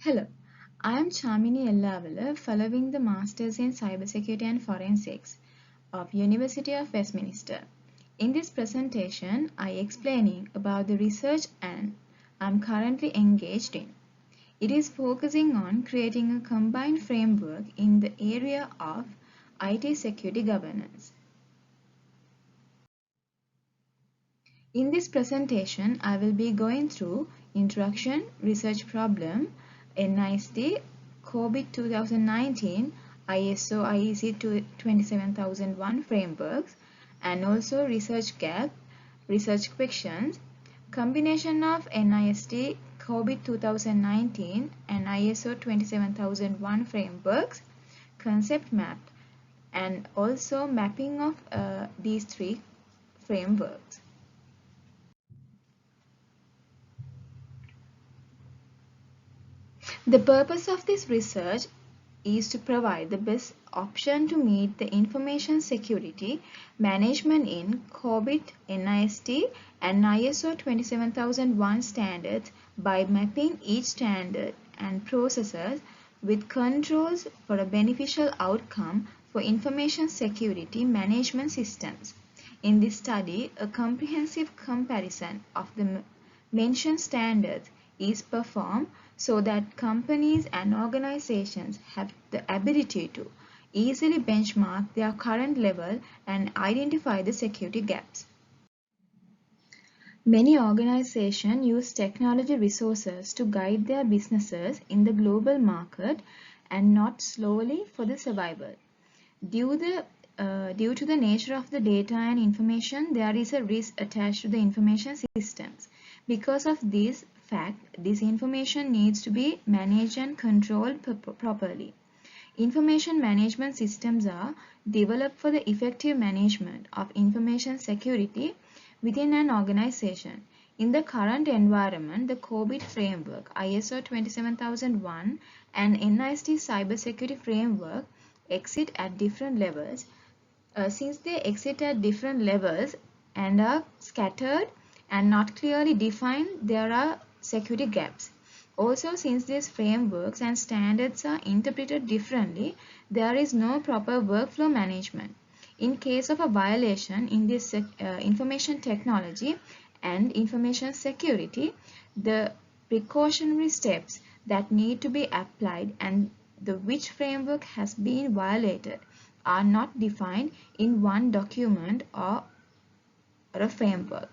Hello, I am Chamini Ellavala, following the Masters in Cybersecurity and Forensics of University of Westminster. In this presentation, I explaining about the research and I'm currently engaged in. It is focusing on creating a combined framework in the area of IT security governance. In this presentation, I will be going through introduction, research problem, NIST, COVID 2019, ISO IEC 27001 frameworks, and also research gap, research questions, combination of NIST, COVID 2019, and ISO 27001 frameworks, concept map, and also mapping of these three frameworks. The purpose of this research is to provide the best option to meet the information security management in COVID, NIST, and ISO 27001 standards by mapping each standard and processes with controls for a beneficial outcome for information security management systems. In this study, a comprehensive comparison of the mentioned standards is performed so that companies and organizations have the ability to easily benchmark their current level and identify the security gaps. Many organizations use technology resources to guide their businesses in the global market and not solely for the survival. Due to the nature of the data and information, there is a risk attached to the information systems. Because of this fact, this information needs to be managed and controlled properly. Information management systems are developed for the effective management of information security within an organization. In the current environment, the COVID framework, ISO 27001 and NIST cybersecurity framework exist at different levels. Since they exist at different levels and are scattered and not clearly defined, there are security gaps. Also, since these frameworks and standards are interpreted differently, there is no proper workflow management. In case of a violation in this information technology and information security, the precautionary steps that need to be applied and the which framework has been violated are not defined in one document or a framework.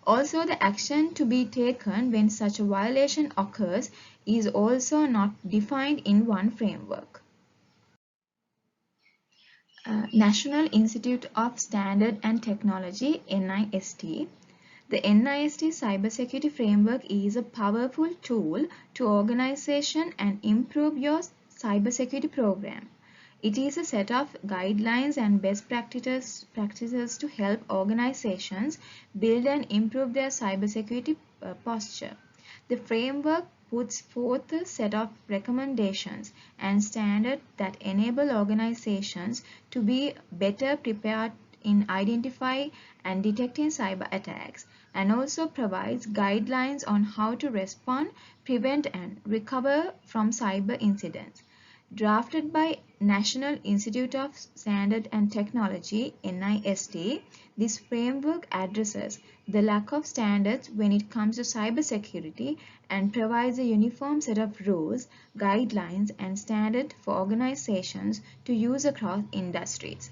Also, the action to be taken when such a violation occurs is also not defined in one framework. National Institute of Standard and Technology, NIST. The NIST Cybersecurity Framework is a powerful tool to organization and improve your cybersecurity program. It is a set of guidelines and best practices to help organizations build and improve their cybersecurity posture. The framework puts forth a set of recommendations and standards that enable organizations to be better prepared in identifying and detecting cyber attacks, and also provides guidelines on how to respond, prevent, and recover from cyber incidents. Drafted by National Institute of Standard and Technology (NIST), this framework addresses the lack of standards when it comes to cybersecurity and provides a uniform set of rules, guidelines, and standards for organizations to use across industries.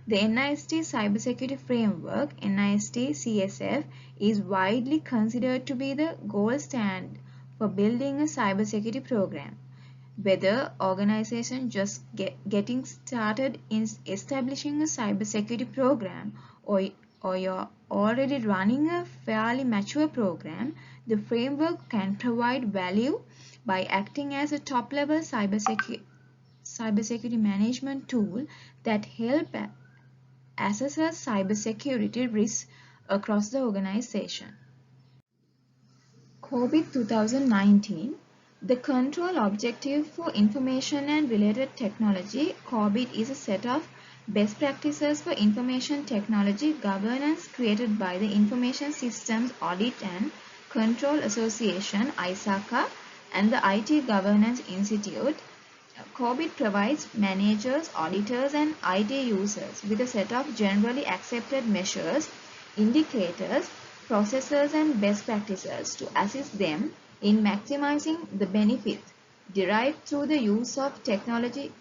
The NIST Cybersecurity Framework (NIST CSF) is widely considered to be the gold standard for building a cybersecurity program. Whether organization just getting started in establishing a cybersecurity program or you're already running a fairly mature program, the framework can provide value by acting as a top-level cybersecurity management tool that help assess cybersecurity risks across the organization. COVID 2019, the control objective for information and related technology, COVID is a set of best practices for information technology governance created by the Information Systems Audit and Control Association (ISACA) and the IT Governance Institute. COBIT provides managers, auditors, and IT users with a set of generally accepted measures, indicators, processes, and best practices to assist them in maximizing the benefits derived through the use of technology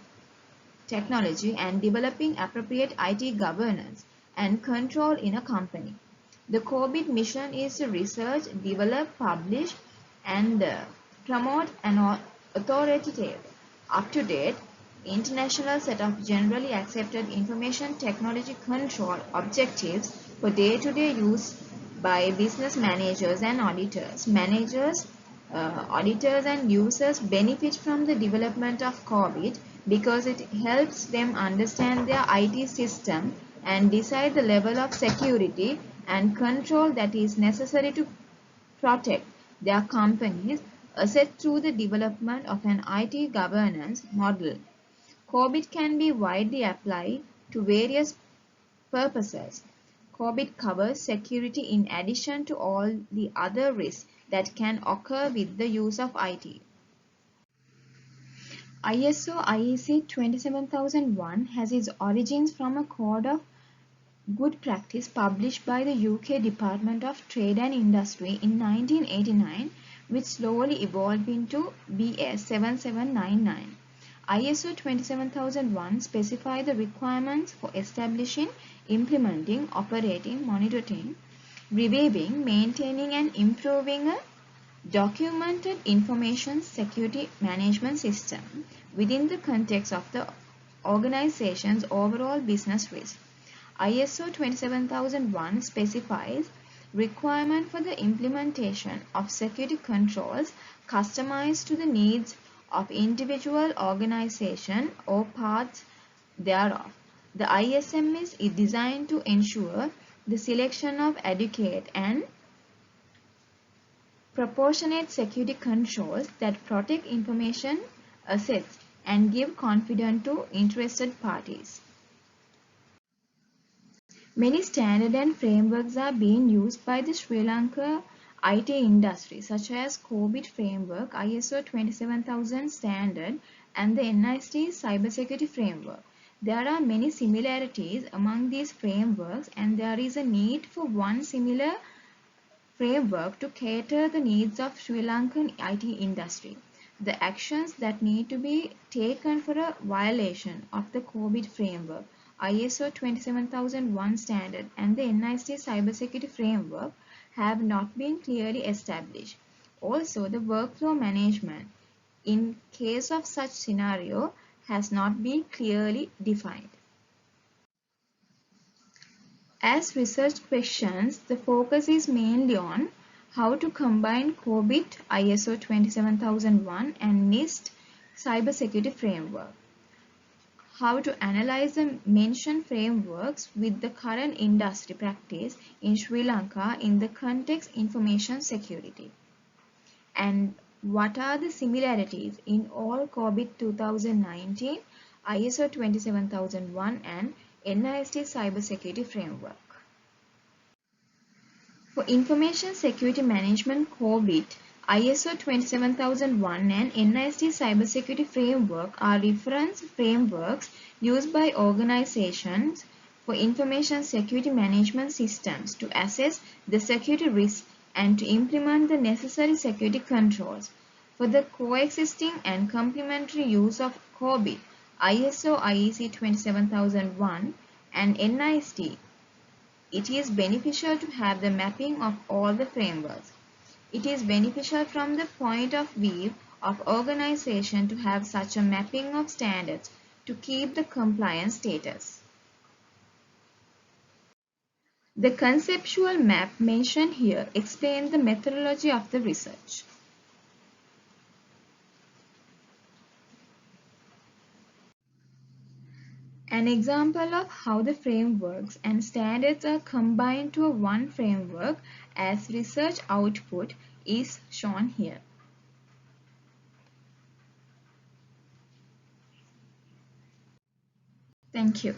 and developing appropriate IT governance and control in a company. The COBIT mission is to research, develop, publish, and promote an authoritative, up-to-date, international set of generally accepted information technology control objectives for day-to-day use by business managers and auditors. Auditors and users benefit from the development of COBIT because it helps them understand their IT system and decide the level of security and control that is necessary to protect their company's assets through the development of an IT governance model. COBIT can be widely applied to various purposes. COBIT covers security in addition to all the other risks that can occur with the use of IT. ISO IEC 27001 has its origins from a code of good practice published by the UK Department of Trade and Industry in 1989, which slowly evolved into BS 7799. ISO 27001 specifies the requirements for establishing, implementing, operating, monitoring, reviewing, maintaining, and improving a documented information security management system within the context of the organization's overall business risk. ISO 27001 specifies requirement for the implementation of security controls customized to the needs of individual organization or parts thereof. The ISM is designed to ensure the selection of adequate and proportionate security controls that protect information assets and give confidence to interested parties. Many standards and frameworks are being used by the Sri Lanka IT industry, such as COBIT framework, ISO 27000 standard, and the NIST cybersecurity framework. There are many similarities among these frameworks, and there is a need for one similar framework to cater the needs of Sri Lankan IT industry. The actions that need to be taken for a violation of the COBIT framework, ISO 27001 standard, and the NIST cybersecurity framework have not been clearly established. Also, the workflow management in case of such scenario has not been clearly defined. As research questions, the focus is mainly on how to combine COBIT, ISO 27001 and NIST cybersecurity framework, how to analyze the mentioned frameworks with the current industry practice in Sri Lanka in the context information security, and what are the similarities in all COBIT 2019, ISO 27001 and NIST cybersecurity framework. For information security management COBIT, ISO 27001 and NIST cybersecurity framework are reference frameworks used by organizations for information security management systems to assess the security risk and to implement the necessary security controls. For the coexisting and complementary use of COBIT, ISO IEC 27001 and NIST, it is beneficial to have the mapping of all the frameworks. It is beneficial from the point of view of organization to have such a mapping of standards to keep the compliance status. The conceptual map mentioned here explains the methodology of the research. An example of how the frameworks and standards are combined to a one framework as research output is shown here. Thank you.